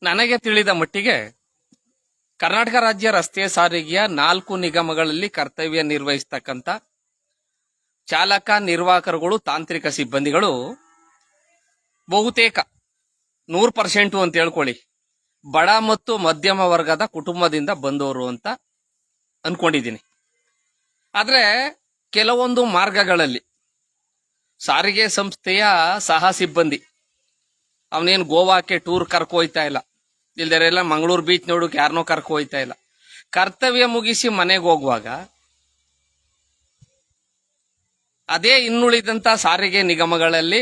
ನನಗೆ ತಿಳಿದ ಮಟ್ಟಿಗೆ ಕರ್ನಾಟಕ ರಾಜ್ಯ ರಸ್ತೆ ಸಾರಿಗೆಯ 4 ನಿಗಮಗಳಲ್ಲಿ ಕರ್ತವ್ಯ ನಿರ್ವಹಿಸತಕ್ಕಂತ ಚಾಲಕ ನಿರ್ವಾಹಕರುಗಳು ತಾಂತ್ರಿಕ ಸಿಬ್ಬಂದಿಗಳು ಬಹುತೇಕ 100% ಅಂತ ಹೇಳ್ಕೊಳ್ಳಿ ಬಡ ಮತ್ತು ಮಧ್ಯಮ ವರ್ಗದ ಕುಟುಂಬದಿಂದ ಬಂದವರು ಅಂತ ಅನ್ಕೊಂಡಿದ್ದೀನಿ. ಆದ್ರೆ ಕೆಲವೊಂದು ಮಾರ್ಗಗಳಲ್ಲಿ ಸಾರಿಗೆ ಸಂಸ್ಥೆಯ ಸಹ ಸಿಬ್ಬಂದಿ ಅವನೇನು ಗೋವಾಕ್ಕೆ ಟೂರ್ ಕರ್ಕೊ ಹೋಯ್ತಾ ಇಲ್ಲ, ಇಲ್ದರೆಲ್ಲ ಮಂಗಳೂರು ಬೀಚ್ ನೋಡೋಕೆ ಯಾರನ್ನೋ ಕರ್ಕೊ ಹೋಯ್ತಾ ಇಲ್ಲ. ಕರ್ತವ್ಯ ಮುಗಿಸಿ ಮನೆಗೆ ಹೋಗುವಾಗ ಅದೇ ಇನ್ನುಳಿದಂತ ಸಾರಿಗೆ ನಿಗಮಗಳಲ್ಲಿ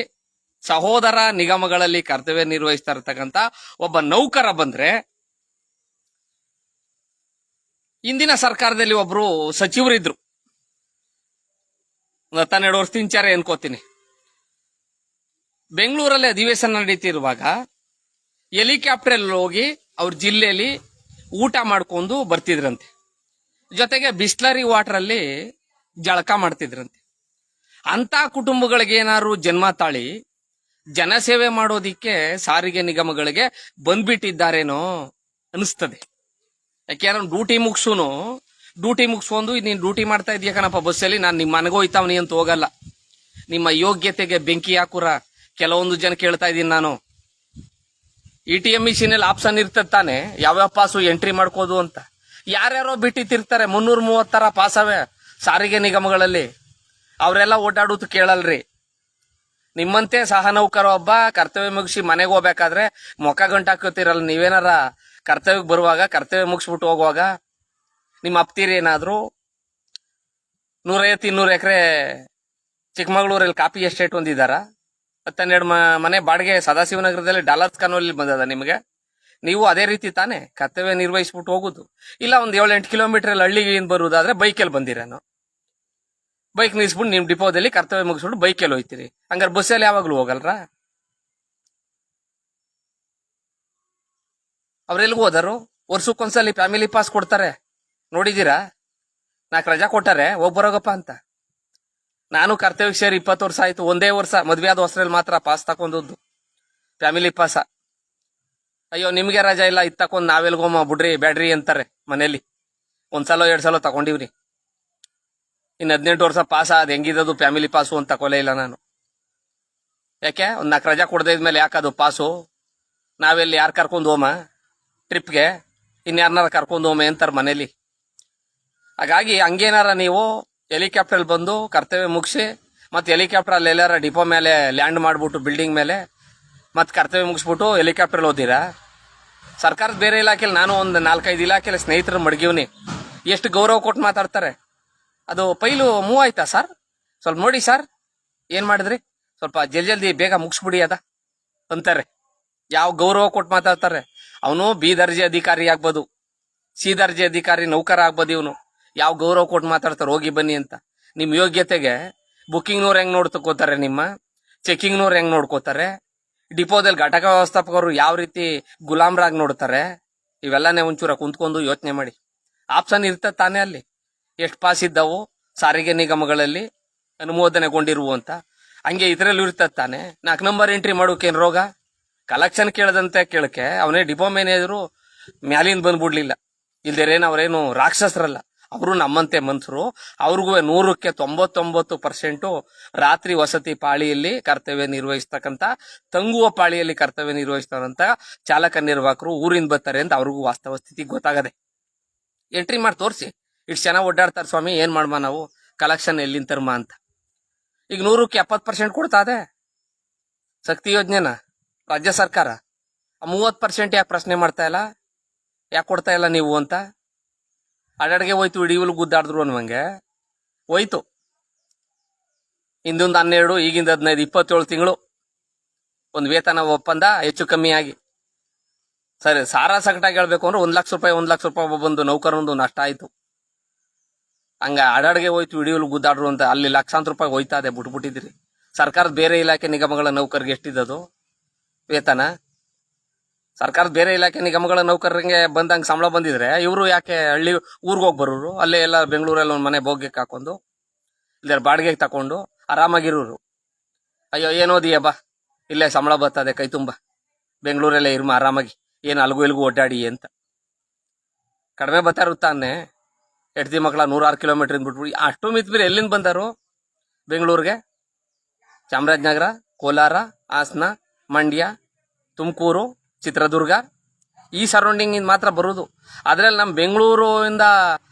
ಸಹೋದರ ನಿಗಮಗಳಲ್ಲಿ ಕರ್ತವ್ಯ ನಿರ್ವಹಿಸ್ತಾ ಇರತಕ್ಕಂತ ಒಬ್ಬ ನೌಕರ ಬಂದ್ರೆ, ಇಂದಿನ ಸರ್ಕಾರದಲ್ಲಿ ಒಬ್ರು ಸಚಿವರಿದ್ರು, 12 ವರ್ಷದಿಂಚಾರೆ ಅನ್ಕೋತೀನಿ. ಬೆಂಗಳೂರಲ್ಲಿ ಅಧಿವೇಶನ ನಡೀತಿರುವಾಗ ಹೆಲಿಕಾಪ್ಟರ್ ಹೋಗಿ ಅವ್ರ ಜಿಲ್ಲೆಯಲ್ಲಿ ಊಟ ಮಾಡ್ಕೊಂಡು ಬರ್ತಿದ್ರಂತೆ, ಜೊತೆಗೆ ಬಿಸ್ಲರಿ ವಾಟರ್ ಅಲ್ಲಿ ಜಳಕ ಮಾಡ್ತಿದ್ರಂತೆ. ಅಂತ ಕುಟುಂಬಗಳಿಗೆ ಏನಾದ್ರು ಜನ್ಮ ತಾಳಿ ಜನಸೇವೆ ಮಾಡೋದಿಕ್ಕೆ ಸಾರಿಗೆ ನಿಗಮಗಳಿಗೆ ಬಂದ್ಬಿಟ್ಟಿದ್ದಾರೇನೋ ಅನಿಸ್ತದೆ. ಯಾಕೆಂದ್ರೆ ಡ್ಯೂಟಿ ಮುಗಿಸ್ಕೊಂಡು ನೀನ್ ಡ್ಯೂಟಿ ಮಾಡ್ತಾ ಇದೀಯ ಕಣಪ್ಪ ಬಸ್ಸಲ್ಲಿ, ನಾನು ನಿಮ್ಮ ಮನೆಗೆ ಹೋಯ್ತಾವನಿ ಅಂತ ಹೋಗಲ್ಲ. ನಿಮ್ಮ ಯೋಗ್ಯತೆಗೆ ಬೆಂಕಿ ಹಾಕುರ ಕೆಲವೊಂದು ಜನ ಕೇಳ್ತಾ ಇದೀನಿ ನಾನು. ATM ಮಿಷಿನ್ ಅಲ್ಲಿ ಆಪ್ಷನ್ ಇರ್ತದೆ ತಾನೆ, ಯಾವ್ಯಾವ ಪಾಸು ಎಂಟ್ರಿ ಮಾಡ್ಕೋದು ಅಂತ. ಯಾರ್ಯಾರೋ ಬಿಟ್ಟಿರ್ತಾರೆ, 330 ಪಾಸ್ ಅವೆ ಸಾರಿಗೆ ನಿಗಮಗಳಲ್ಲಿ. ಅವರೆಲ್ಲ ಓಡಾಡುತ್ತ ಕೇಳಲ್ರಿ. ನಿಮ್ಮಂತೆ ಸಹ ನೌಕರ ಒಬ್ಬ ಕರ್ತವ್ಯ ಮುಗಿಸಿ ಮನೆಗೆ ಹೋಗ್ಬೇಕಾದ್ರೆ ಮೊಕ್ಕ ಗಂಟು ಹಾಕೋತಿರಲ್ಲ, ನೀವೇನಾರ ಕರ್ತವ್ಯಕ್ಕೆ ಬರುವಾಗ ಕರ್ತವ್ಯ ಮುಗಿಸ್ಬಿಟ್ಟು ಹೋಗುವಾಗ ನಿಮ್ಮ ಅಪ್ತೀರಿ ಏನಾದ್ರು 150-200 ಎಕರೆ ಚಿಕ್ಕಮಗಳೂರಲ್ಲಿ ಕಾಫಿ ಎಸ್ಟೇಟ್ ಹೊಂದಿದಾರ, 12 ಮನೆ ಬಾಡಿಗೆ ಸದಾಶಿವನಗರದಲ್ಲಿ ಡಾಲರ್ಸ್ ಕಾನೂನಲ್ಲಿ ಬಂದದ ನಿಮಗೆ. ನೀವು ಅದೇ ರೀತಿ ತಾನೇ ಕರ್ತವ್ಯ ನಿರ್ವಹಿಸ್ಬಿಟ್ಟು ಹೋಗುದು. ಇಲ್ಲ ಒಂದ್ 7-8 ಕಿಲೋಮೀಟರ್ ಹಳ್ಳಿಗೆ ಬರುವುದಾದ್ರೆ ಬೈಕಲ್ಲಿ ಬಂದಿರೇನೋ, ಬೈಕ್ ನಿಲ್ಸ್ಬಿಟ್ಟು ನಿಮ್ ಡಿಪೋದಲ್ಲಿ ಕರ್ತವ್ಯ ಮುಗಿಸ್ಬಿಟ್ಟು ಬೈಕಲ್ಲಿ ಹೋಯ್ತೀರಿ. ಹಂಗಾರೆ ಬಸ್ಸಲ್ಲಿ ಯಾವಾಗ್ಲೂ ಹೋಗಲ್ರ? ಅವ್ರೆಲ್ಗೂ ಹೋದರು? ವರ್ಷಕ್ಕೊಂದ್ಸಲಿ ಫ್ಯಾಮಿಲಿ ಪಾಸ್ ಕೊಡ್ತಾರೆ, ನೋಡಿದೀರಾ? 4 ರಜಾ ಕೊಟ್ಟಾರೆ ಹೋಗ್ಬರೋಗಪ್ಪ ಅಂತ. ನಾನು ಕರ್ತವ್ಯಕ್ಕೆ ಸೇರಿ 20 ವರ್ಷ ಆಯ್ತು. ಒಂದೇ ವರ್ಷ ಮದ್ವೆ ಆದ ಹೊಸರಲ್ಲಿ ಮಾತ್ರ ಪಾಸ್ ತಕೊಂಡದ್ದು, ಫ್ಯಾಮಿಲಿ ಪಾಸ. ಅಯ್ಯೋ ನಿಮ್ಗೆ ರಜಾ ಇಲ್ಲ, ಇದ್ ತಕೊಂಡ್ ನಾವೆಲ್ಗೋಮ ಬಿಡ್ರಿ ಬ್ಯಾಡ್ರಿ ಅಂತಾರೆ ಮನೇಲಿ. 1 ಸಲ 2 ಸಲ ತಗೊಂಡಿವ್ರಿ. ಇನ್ನು 18 ವರ್ಷ ಪಾಸ್ ಆದ ಹೆಂಗಿದದು ಫ್ಯಾಮಿಲಿ ಪಾಸು ಅಂತ ತಗೊಲೇ ಇಲ್ಲ ನಾನು. ಯಾಕೆ? 4 ರಜಾ ಕೊಡದೇ ಇದ್ಮೇಲೆ ಯಾಕದು ಪಾಸು? ನಾವೆಲ್ಲಿ ಯಾರು ಕರ್ಕೊಂಡು ಹೋಮ ಟ್ರಿಪ್ಗೆ? ಇನ್ಯಾರನಾರ ಕರ್ಕೊಂಡು ಹೋಮೆ ಅಂತಾರೆ ಮನೇಲಿ. ಹಾಗಾಗಿ ಹಂಗೇನಾರ ನೀವು ಹೆಲಿಕಾಪ್ಟರ್ ಬಂದು ಕರ್ತವ್ಯ ಮುಗಿಸಿ ಮತ್ತೆ ಹೆಲಿಕಾಪ್ಟರ್ ಅಲ್ಲಿ ಎಲ್ಲಾರ ಡಿಪೋ ಮೇಲೆ ಲ್ಯಾಂಡ್ ಮಾಡ್ಬಿಟ್ಟು ಬಿಲ್ಡಿಂಗ್ ಮೇಲೆ ಮತ್ತೆ ಕರ್ತವ್ಯ ಮುಗಿಸ್ಬಿಟ್ಟು ಹೆಲಿಕಾಪ್ಟರ್ ಓದಿರಾ? ಸರ್ಕಾರದ ಬೇರೆ ಇಲಾಖೆಯಲ್ಲಿ ನಾನು ಒಂದು 4-5 ಇಲಾಖೆಯಲ್ಲಿ ಸ್ನೇಹಿತರು ಮಡಗಿವ್ನಿ. ಎಷ್ಟು ಗೌರವ ಕೊಟ್ಟು ಮಾತಾಡ್ತಾರೆ. ಅದು ಫೈಲು ಮೂವ್ ಆಯ್ತಾ ಸರ್, ಸ್ವಲ್ಪ ನೋಡಿ ಸರ್, ಏನ್ ಮಾಡಿದ್ರಿ, ಸ್ವಲ್ಪ ಜಲ್ದಿ ಬೇಗ ಮುಗಿಸ್ಬಿಡಿ ಅದ ಅಂತಾರೆ. ಯಾವ ಗೌರವ ಕೊಟ್ಟು ಮಾತಾಡ್ತಾರೆ. ಅವನು ಬಿ ದರ್ಜೆ ಅಧಿಕಾರಿ ಆಗ್ಬೋದು, ಸಿ ದರ್ಜೆ ಅಧಿಕಾರಿ ನೌಕರ ಆಗ್ಬೋದು. ಇವನು ಯಾವ ಗೌರವ ಕೊಟ್ಟು ಮಾತಾಡ್ತಾರೆ ಹೋಗಿ ಬನ್ನಿ ಅಂತ. ನಿಮ್ ಯೋಗ್ಯತೆಗೆ ಬುಕ್ಕಿಂಗ್ನವ್ರು ಹೆಂಗ್ ನೋಡ್ಕೋತಾರೆ, ನಿಮ್ಮ ಚೆಕಿಂಗ್ನವ್ರು ಹೆಂಗ್ ನೋಡ್ಕೋತಾರೆ, ಡಿಪೋದಲ್ಲಿ ಘಟಕ ವ್ಯವಸ್ಥಾಪಕರು ಯಾವ ರೀತಿ ಗುಲಾಮ್ರಾಗ್ ನೋಡ್ತಾರೆ, ಇವೆಲ್ಲನೇ ಒಂಚೂರ ಕುಂತ್ಕೊಂಡು ಯೋಚನೆ ಮಾಡಿ. ಆಪ್ಷನ್ ಇರ್ತದೆ ತಾನೇ ಅಲ್ಲಿ, ಎಷ್ಟು ಪಾಸ್ ಇದ್ದಾವು ಸಾರಿಗೆ ನಿಗಮಗಳಲ್ಲಿ ಅನುಮೋದನೆಗೊಂಡಿರುವು ಅಂತ. ಹಂಗೆ ಇದ್ರಲ್ಲಿ ಇರ್ತದೆ ತಾನೆ. 4 ನಂಬರ್ ಎಂಟ್ರಿ ಮಾಡೋಕೇನ್ ರೋಗ? ಕಲೆಕ್ಷನ್ ಕೇಳದಂತೆ ಕೇಳಕ್ಕೆ ಅವನೇ ಡಿಪೋ ಮ್ಯಾನೇಜರು ಮ್ಯಾಲಿಂದ ಬಂದ್ಬಿಡ್ಲಿಲ್ಲ. ಇಲ್ದೇರೇನು ಅವ್ರೇನು ರಾಕ್ಷಸರಲ್ಲ, ಅವರು ನಮ್ಮಂತೆ ಮನ್ಸರು. ಅವ್ರಿಗೂ 100ಕ್ಕೆ 99% ರಾತ್ರಿ ವಸತಿ ಪಾಳಿಯಲ್ಲಿ ಕರ್ತವ್ಯ ನಿರ್ವಹಿಸ್ತಕ್ಕಂತ, ತಂಗುವ ಪಾಳಿಯಲ್ಲಿ ಕರ್ತವ್ಯ ನಿರ್ವಹಿಸ್ತಕ್ಕಂತ ಚಾಲಕ ನಿರ್ವಾಹಕರು ಊರಿಂದ ಬರ್ತಾರೆ ಅಂತ ಅವ್ರಿಗೂ ವಾಸ್ತವ ಸ್ಥಿತಿ ಗೊತ್ತಾಗದೆ. ಎಂಟ್ರಿ ಮಾಡಿ ತೋರಿಸಿ, ಇಷ್ಟು ಚೆನ್ನಾಗಿ ಓಡಾಡ್ತಾರೆ ಸ್ವಾಮಿ, ಏನ್ ಮಾಡ್ಮ ನಾವು, ಕಲೆಕ್ಷನ್ ಎಲ್ಲಿಂದ ತರ್ಮ ಅಂತ. ಈಗ 100ಕ್ಕೆ 70% ಕೊಡ್ತಾ ಇದೆ ಶಕ್ತಿ ಯೋಜನೆನ ರಾಜ್ಯ ಸರ್ಕಾರ. 30% ಯಾಕೆ ಪ್ರಶ್ನೆ ಮಾಡ್ತಾ ಇಲ್ಲ, ಯಾಕೆ ಕೊಡ್ತಾ ಇಲ್ಲ ನೀವು ಅಂತ. ಅಡಾಡ್ಗೆ ಹೋಯ್ತು, ಇಡೀವಲ್ ಗುದ್ದಾಡಿದ್ರು ಅನ್ನುವಂಗೆ ಹೋಯ್ತು. ಹಿಂದೊಂದು 12, ಈಗಿಂದ 15, 27 ತಿಂಗಳು ಒಂದು ವೇತನ ಒಪ್ಪಂದ ಹೆಚ್ಚು ಕಮ್ಮಿ ಆಗಿ. ಸರಿ, ಸಾರಾ ಸಗಟಾಗಿ ಹೇಳ್ಬೇಕು ಅಂದ್ರೆ 1 ಲಕ್ಷ ರೂಪಾಯಿ ಬಂದು ನೌಕರನೊಂದು ನಷ್ಟ ಆಯ್ತು. ಹಂಗ ಅಡಾಡ್ಗೆ ಹೋಯ್ತು, ಇಡೀವಲ್ ಗುದ್ದಾಡ್ರು ಅಂತ ಅಲ್ಲಿ ಲಕ್ಷಾಂತರ ರೂಪಾಯಿ ಹೋಯ್ತಾ ಇದೆ, ಬಿಟ್ಬಿಟ್ಟಿದ್ರಿ. ಸರ್ಕಾರದ ಬೇರೆ ಇಲಾಖೆ ನಿಗಮಗಳ ನೌಕರಿಗೆ ಎಷ್ಟಿದ್ದದು ವೇತನ? ಸರ್ಕಾರದ ಬೇರೆ ಇಲಾಖೆ ನಿಗಮಗಳ ನೌಕರರಿಗೆ ಬಂದಂಗೆ ಸಂಬಳ ಬಂದಿದ್ರೆ ಇವರು ಯಾಕೆ ಹಳ್ಳಿ ಊರ್ಗ್ ಹೋಗಿ ಬರೋರು? ಅಲ್ಲೇ ಎಲ್ಲ ಬೆಂಗಳೂರಲ್ಲಿ ಒಂದು ಮನೆ ಭೋಗ್ಯಕ್ಕೆ ಹಾಕೊಂಡು ಇಲ್ಲ ಬಾಡಿಗೆಗೆ ತಕೊಂಡು ಆರಾಮಾಗಿರೋರು. ಅಯ್ಯೋ ಏನೋದಿಯ ಬಾ, ಇಲ್ಲೇ ಸಂಬಳ ಬರ್ತದೆ ಕೈ ತುಂಬ, ಬೆಂಗಳೂರಲ್ಲೇ ಇರ್ಮ ಆರಾಮಾಗಿ, ಏನು ಅಲ್ಗೂ ಇಲ್ಗೂ ಓಡಾಡಿ ಅಂತ. ಕಡಿಮೆ ಬರ್ತಾ ಇರುತ್ತಾನೆ ಹೆಡ್ತಿ ಮಕ್ಕಳ 106 ಕಿಲೋಮೀಟರ್ ಬಿಟ್ಬಿಟ್ಟು ಅಷ್ಟು ಮಿತ್ಬಿರಿ ಎಲ್ಲಿಂದ ಬಂದರು ಬೆಂಗಳೂರಿಗೆ? ಚಾಮರಾಜನಗರ, ಕೋಲಾರ, ಹಾಸನ, ಮಂಡ್ಯ, ತುಮಕೂರು, ಚಿತ್ರದುರ್ಗ ಈ ಸರೌಂಡಿಂಗ್ ಇಂದ ಮಾತ್ರ ಬರುವುದು. ಅದ್ರಲ್ಲಿ ನಮ್ಮ ಬೆಂಗಳೂರಿಂದ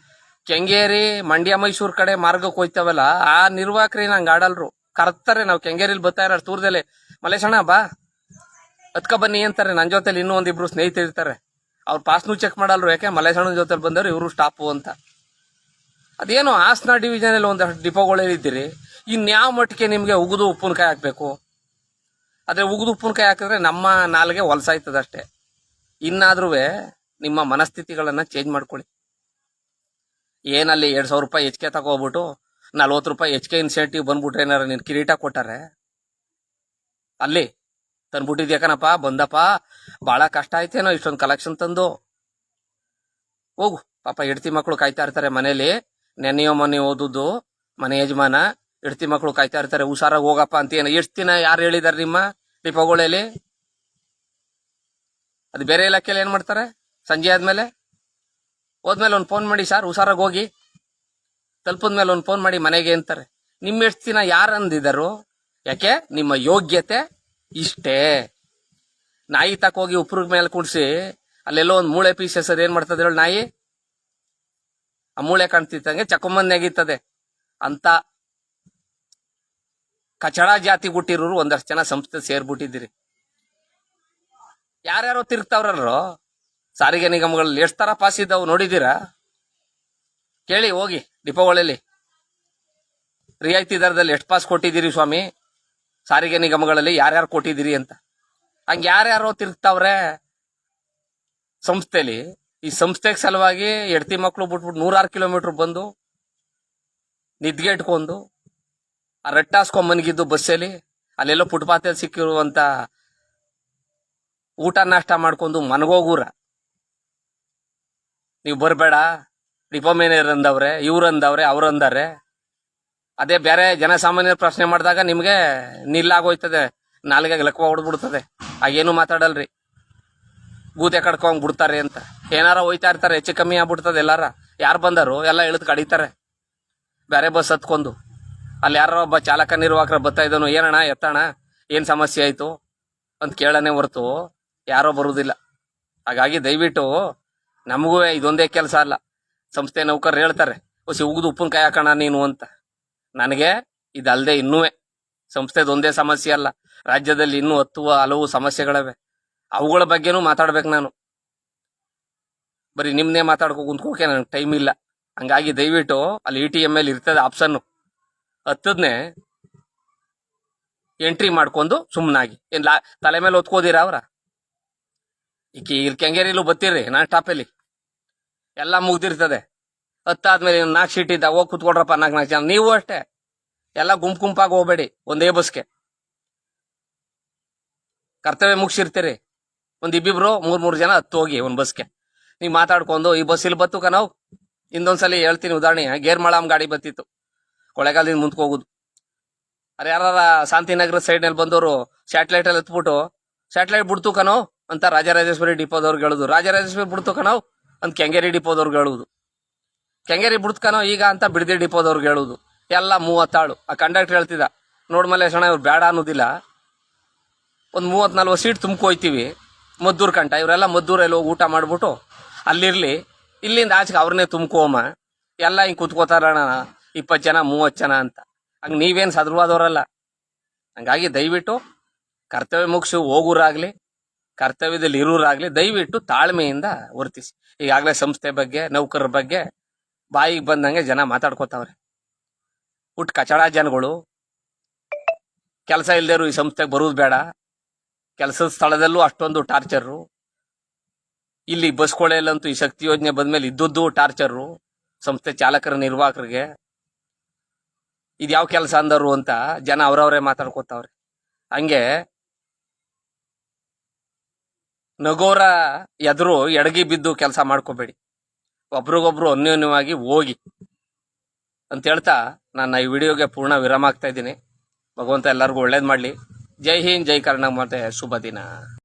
ಕೆಂಗೇರಿ, ಮಂಡ್ಯ, ಮೈಸೂರು ಕಡೆ ಮಾರ್ಗಕ್ಕೆ ಹೋಯ್ತವಲ್ಲ, ಆ ನಿರ್ವಾಹಕರಿ ನಂಗೆ ಆಡಲ್ರು. ಕರ್ತಾರೆ. ನಾವು ಕೆಂಗೇರಿಲಿ ಬರ್ತಾ ಇರೋ ದೂರದಲ್ಲಿ, ಮಲೇಶಣ್ಣ ಬಾ ಅತ್ಕ ಬನ್ನಿ ಅಂತಾರೆ. ನನ್ನ ಜೊತೆಲಿ ಇನ್ನೂ ಒಂದಿಬ್ರು ಸ್ನೇಹಿತರು ಇರ್ತಾರೆ. ಅವ್ರು ಪಾಸ್ನು ಚೆಕ್ ಮಾಡಲ್ರು. ಯಾಕೆ ಮಲೇಶಣ್ಣನ ಜೊತೆಲಿ ಬಂದವರು ಇವರು ಸ್ಟಾಪು ಅಂತ. ಅದೇನೋ ಹಾಸನ ಡಿವಿಷನ್ ಅಲ್ಲಿ ಒಂದಷ್ಟು ಡಿಪೋಗಳಿದ್ದೀರಿ, ಇನ್ಯಾವ ಮಟ್ಟಿಗೆ ನಿಮ್ಗೆ ಉಗಿದು ಉಪ್ಪಿನಕಾಯಿ ಹಾಕ್ಬೇಕು? ಆದ್ರೆ ಉಗಿದು ಉಪ್ಪಿನಕಾಯಿ ಹಾಕಿದ್ರೆ ನಮ್ಮ ನಾಲ್ಗೆ ಹೊಲಸಾಯ್ತದಷ್ಟೇ. ಇನ್ನಾದ್ರೂ ನಿಮ್ಮ ಮನಸ್ಥಿತಿಗಳನ್ನ ಚೇಂಜ್ ಮಾಡ್ಕೊಳ್ಳಿ. ಏನಲ್ಲಿ 2,000 ರೂಪಾಯಿ ಹೆಚ್ಚಿಗೆ ತಗೋಬಿಟ್ಟು 40 ರೂಪಾಯಿ ಹೆಚ್ಚಿಗೆ ಇನ್ಸೆಂಟಿವ್ ಬಂದ್ಬಿಟ್ರೆ ಏನಾರ ನೀನು ಕಿರೀಟ ಕೊಟ್ಟಾರೆ ಅಲ್ಲಿ ತಂದ್ಬಿಟ್ಟಿದ್ಯಾಕನಪ್ಪ ಬಂದಪ್ಪ, ಬಹಳ ಕಷ್ಟ ಆಯ್ತೇನೋ ಇಷ್ಟೊಂದು ಕಲೆಕ್ಷನ್ ತಂದು. ಹೋಗು, ಪಾಪ ಹೆಡ್ತಿ ಮಕ್ಕಳು ಕಾಯ್ತಾ ಇರ್ತಾರೆ ಮನೇಲಿ. ನೆನೆಯೋ ಮನೆ ಓದುದು ಮನೆ ಯಜಮಾನ, ಹೆಡ್ತಿ ಮಕ್ಕಳು ಕಾಯ್ತಾ ಇರ್ತಾರೆ. ಹುಷಾರಾಗಿ ಹೋಗಪ್ಪ ಅಂತ. ಏನು ಎಷ್ಟು ದಿನ ಯಾರು ಹೇಳಿದಾರೆ ನಿಮ್ಮ ಡಿಪೋಗಳಲ್ಲಿ? ಅದು ಬೇರೆ ಇಲಾಖೆಯಲ್ಲಿ ಏನ್ ಮಾಡ್ತಾರೆ? ಸಂಜೆ ಆದ್ಮೇಲೆ ಹೋದ್ಮೇಲೆ ಒಂದು ಫೋನ್ ಮಾಡಿ, ಸರ್ ಹುಷಾರಾಗಿ ಹೋಗಿ. ತಲುಪದ್ಮೇಲೆ ಒಂದು ಫೋನ್ ಮಾಡಿ ಮನೆಗೆ ಅಂತಾರೆ. ನಿಮ್ಮ ಎಷ್ಟು ದಿನ ಯಾರು ಅಂದಿದ್ದಾರು? ಯಾಕೆ ನಿಮ್ಮ ಯೋಗ್ಯತೆ ಇಷ್ಟೇ. ನಾಯಿ ತಕೋಗಿ ಉಪ್ರ ಮೇಲೆ ಕುಡ್ಸಿ ಅಲ್ಲೆಲ್ಲೋ ಒಂದು ಮೂಳೆ ಪೀಸ್ ಹೆಸರು ಏನ್ ಮಾಡ್ತದೆ ಹೇಳಿ ನಾಯಿ? ಆ ಮೂಳೆ ಕಾಣ್ತಿತ್ತಂಗೆ ಚಕೊಂಬಂದ್ ನೆಗೀತದೆ ಅಂತ ಕಚಡ ಜಾತಿ ಹುಟ್ಟಿರೋರು ಒಂದಷ್ಟು ಜನ ಸಂಸ್ಥೆ ಸೇರ್ಬಿಟ್ಟಿದ್ದೀರಿ. ಯಾರ್ಯಾರೋ ತಿರುಗ್ತಾವ್ರಲ್ರೋ ಸಾರಿಗೆ ನಿಗಮಗಳಲ್ಲಿ ಎಷ್ಟು ತರ ಪಾಸ್ ಇದ್ದಾವು ನೋಡಿದ್ದೀರಾ? ಕೇಳಿ ಹೋಗಿ ಡಿಪೋಗಳಲ್ಲಿ ರಿಯಾಯಿತಿ ದರದಲ್ಲಿ ಎಷ್ಟು ಪಾಸ್ ಕೊಟ್ಟಿದ್ದೀರಿ ಸ್ವಾಮಿ ಸಾರಿಗೆ ನಿಗಮಗಳಲ್ಲಿ, ಯಾರ್ಯಾರು ಕೊಟ್ಟಿದ್ದೀರಿ ಅಂತ. ಹಂಗ ಯಾರ್ಯಾರೋ ತಿರುಗ್ತಾವ್ರೆ ಸಂಸ್ಥೆಲಿ. ಈ ಸಂಸ್ಥೆಗೆ ಸಲುವಾಗಿ ಹೆಡ್ತಿ ಮಕ್ಕಳು ಬಿಟ್ಬಿಟ್ಟು 106 ಕಿಲೋಮೀಟರ್ ಬಂದು ನಿದ್ಗೆ ಇಟ್ಕೊಂಡು ಆ ರಟ್ಟಾಸ್ಕೊಂಡ್ ಮನ್ಗಿದ್ದು ಬಸ್ಸಲ್ಲಿ, ಅಲ್ಲೆಲ್ಲೋ ಫುಟ್ಪಾತಲ್ಲಿ ಸಿಕ್ಕಿರುವಂತ ಊಟ ನಾಷ್ಟ ಮಾಡ್ಕೊಂಡು ಮನಗೋಗೂರ. ನೀವು ಬರ್ಬೇಡ, ಡಿಪೋ ಮೇನೇಜರ್ ಅಂದವ್ರೆ, ಇವ್ರು ಅಂದವ್ರೆ, ಅವ್ರು ಅಂದಾರೆ. ಅದೇ ಬೇರೆ ಜನಸಾಮಾನ್ಯರ ಪ್ರಶ್ನೆ ಮಾಡಿದಾಗ ನಿಮ್ಗೆ ನಿಲ್ಲಾಗೋಯ್ತದೆ, ನಾಲ್ಗೆ ಲಕ್ವ ಹೊಡ್ಬಿಡ್ತದೆ. ಆಗೇನು ಮಾತಾಡಲ್ರಿ, ಗೂತೆ ಕಡ್ಕೊಂಡ್ ಬಿಡ್ತಾರೆ ಅಂತ. ಏನಾರ ಹೋಯ್ತಾ ಇರ್ತಾರೆ, ಹೆಚ್ಚು ಕಮ್ಮಿ ಆಗ್ಬಿಡ್ತದೆ. ಎಲ್ಲಾರ ಯಾರು ಬಂದರು ಎಲ್ಲ ಇಳಿದು ಕಡಿತಾರೆ ಬೇರೆ ಬಸ್ ಹತ್ಕೊಂಡು. ಅಲ್ಲಿ ಯಾರೋ ಒಬ್ಬ ಚಾಲಕ ನಿರ್ವಾಹಕರ ಬರ್ತಾ ಇದ್ದನು, ಏನಣ್ಣ ಎತ್ತಣ, ಏನ್ ಸಮಸ್ಯೆ ಆಯ್ತು ಅಂತ ಕೇಳನೆ ಹೊರತು ಯಾರೋ ಬರುವುದಿಲ್ಲ. ಹಾಗಾಗಿ ದಯವಿಟ್ಟು ನಮಗೂ ಇದೊಂದೇ ಕೆಲಸ ಅಲ್ಲ, ಸಂಸ್ಥೆ ನೌಕರರು ಹೇಳ್ತಾರೆ ಹೊಸಿ ಉಗಿದು ಉಪ್ಪಿನಕಾಯಿ ಹಾಕೋಣ ನೀನು ಅಂತ. ನನಗೆ ಇದಲ್ಲದೆ ಇನ್ನೂ ಸಂಸ್ಥೆದೊಂದೇ ಸಮಸ್ಯೆ ಅಲ್ಲ, ರಾಜ್ಯದಲ್ಲಿ ಇನ್ನೂ ಹಲವು ಸಮಸ್ಯೆಗಳಿವೆ. ಅವುಗಳ ಬಗ್ಗೆನೂ ಮಾತಾಡ್ಬೇಕು ನಾನು. ಬರೀ ನಿಮ್ನೇ ಮಾತಾಡ್ಕೊ ಕುಂತ್ಕೋಕೆ ನನಗೆ ಟೈಮ್ ಇಲ್ಲ. ಹಂಗಾಗಿ ದಯವಿಟ್ಟು ಅಲ್ಲಿ ETM ಇರ್ತದೆ ಆಪ್ಷನ್, ಹತ್ತದ್ನೇ ಎಂಟ್ರಿ ಮಾಡ್ಕೊಂಡು ಸುಮ್ಮನಾಗಿ. ಏನ್ ತಲೆ ಮೇಲೆ ಹೊತ್ಕೋದಿರ ಅವ್ರ? ಇಲ್ಲಿ ಕೆಂಗೇರಿಲೂ ಬತ್ತೀರಿ ನಾನ್ ಸ್ಟಾಪಲ್ಲಿ ಎಲ್ಲ ಮುಗ್ದಿರ್ತದೆ. ಹತ್ತಾದ್ಮೇಲೆ 4 ಸೀಟ್ ಇದ್ದ ಹೋಗಿ ಕುತ್ಕೊಡ್ರಪ್ಪ 4 ಜನ. ನೀವು ಅಷ್ಟೇ ಎಲ್ಲ ಗುಂಪಾಗಿ ಹೋಗ್ಬೇಡಿ, ಒಂದೇ ಬಸ್ಗೆ ಕರ್ತವ್ಯ ಮುಗಿಸಿರ್ತೀರಿ. ಒಂದ್ ಇಬ್ಬಿಬ್ರು 3 ಜನ ಹತ್ತು ಹೋಗಿ ಒಂದ್ ಬಸ್ಗೆ. ನೀವು ಮಾತಾಡ್ಕೊಂಡು ಈ ಬಸ್ ಇಲ್ಲಿ ಬತ್ತು ಕನಾವ್. ಇಂದೊಂದ್ಸಲಿ ಹೇಳ್ತೀನಿ ಉದಾಹರಣೆ, ಗೇರ್ಮಳಂ ಗಾಡಿ ಬತ್ತಿತ್ತು ಕೊಳ್ಳೇಗಾಲದಿಂದ ಮುಂದಕ್ಕೆ ಹೋಗುದು. ಅರೆ ಯಾರ ಶಾಂತಿನಗರ ಸೈಡ್ ನಲ್ಲಿ ಬಂದವರು ಸ್ಯಾಟಲೈಟ್ ಅಲ್ಲಿ ಹತ್ಬಿಟ್ಟು ಸ್ಯಾಟಲೈಟ್ ಬಿಡ್ತು ಕನೋ ಅಂತ ರಾಜರಾಜೇಶ್ವರಿ ಡಿಪೋದವ್ರಿಗೆ ಹೇಳುದು, ರಾಜರಾಜೇಶ್ವರಿ ಬಿಡ್ತು ಕನಾವ್ ಅಂತ ಕೆಂಗೇರಿ ಡಿಪೋದವ್ರಿಗೆ ಹೇಳುದು, ಕೆಂಗೇರಿ ಬಿಡ್ತು ಕನೋ ಈಗ ಅಂತ ಬಿಡದಿ ಡಿಪೋದವ್ರಿಗೆ ಹೇಳುದು. ಎಲ್ಲ 30 ಆಳು. ಆ ಕಂಡಕ್ಟರ್ ಹೇಳ್ತಿದ್ದ, ನೋಡ್ ಮಲ್ಲೇಶಣ್ಣ ಇವ್ರು ಬೇಡ ಅನ್ನೋದಿಲ್ಲ, ಒಂದ್ 30-40 ಸೀಟ್ ತುಂಬ್ಕೋಯ್ತೀವಿ ಮದ್ದೂರ್ ಕಂಟ. ಇವರೆಲ್ಲ ಮದ್ದೂರಲ್ಲಿ ಹೋಗಿ ಊಟ ಮಾಡ್ಬಿಟ್ಟು ಅಲ್ಲಿರ್ಲಿ, ಇಲ್ಲಿಂದ ಆಚೆಗೆ ಅವ್ರನ್ನೇ ತುಂಬ್ಕೋಮ, ಎಲ್ಲ ಹಿಂಗ್ ಕುತ್ಕೋತಾರಣ 20 ಜನ 30 ಜನ ಅಂತ. ಹಂಗ ನೀವೇನ್ ಸದೃವಾದವರಲ್ಲ. ಹಂಗಾಗಿ ದಯವಿಟ್ಟು ಕರ್ತವ್ಯ ಮುಗಿಸಿ ಹೋಗೋರಾಗ್ಲಿ, ಕರ್ತವ್ಯದಲ್ಲಿ ಇರೋರಾಗ್ಲಿ ದಯವಿಟ್ಟು ತಾಳ್ಮೆಯಿಂದ ವರ್ತಿಸಿ. ಈಗಾಗಲೇ ಸಂಸ್ಥೆ ಬಗ್ಗೆ, ನೌಕರರ ಬಗ್ಗೆ ಬಾಯಿಗೆ ಬಂದಂಗೆ ಜನ ಮಾತಾಡ್ಕೋತಾವ್ರೆ. ಹುಟ್ಟು ಕಚಡ ಜನಗಳು. ಕೆಲಸ ಇಲ್ದೇರು ಈ ಸಂಸ್ಥೆಗೆ ಬರುವುದು ಬೇಡ. ಕೆಲಸದ ಸ್ಥಳದಲ್ಲೂ ಅಷ್ಟೊಂದು ಟಾರ್ಚರು. ಇಲ್ಲಿ ಬಸ್ಗಳಲ್ಲಂತೂ ಈ ಶಕ್ತಿ ಯೋಜನೆ ಬಂದ್ಮೇಲೆ ಇದ್ದದ್ದು ಟಾರ್ಚರು ಸಂಸ್ಥೆ ಚಾಲಕರ ನಿರ್ವಾಹಕರಿಗೆ. ಇದ್ಯಾವ ಕೆಲಸ ಅಂದರು ಅಂತ ಜನ ಅವ್ರವ್ರೇ ಮಾತಾಡ್ಕೋತಾವ್ರೆ. ಹಂಗೆ ನಗೋರ ಎದುರು ಎಡಗಿ ಬಿದ್ದು ಕೆಲಸ ಮಾಡ್ಕೋಬೇಡಿ, ಒಬ್ರಿಗೊಬ್ರು ಅನ್ಯೋನ್ಯವಾಗಿ ಹೋಗಿ ಅಂತ ಹೇಳ್ತಾ ನಾನು ಈ ವಿಡಿಯೋಗೆ ಪೂರ್ಣ ವಿರಾಮ ಆಗ್ತಾ ಇದ್ದೀನಿ. ಭಗವಂತ ಎಲ್ಲರಿಗೂ ಒಳ್ಳೇದ್ ಮಾಡ್ಲಿ. ಜೈ ಹಿಂದ್, ಜೈ ಕರ್ನಾಟಕ, ಮತ್ತೆ ಶುಭ ದಿನ.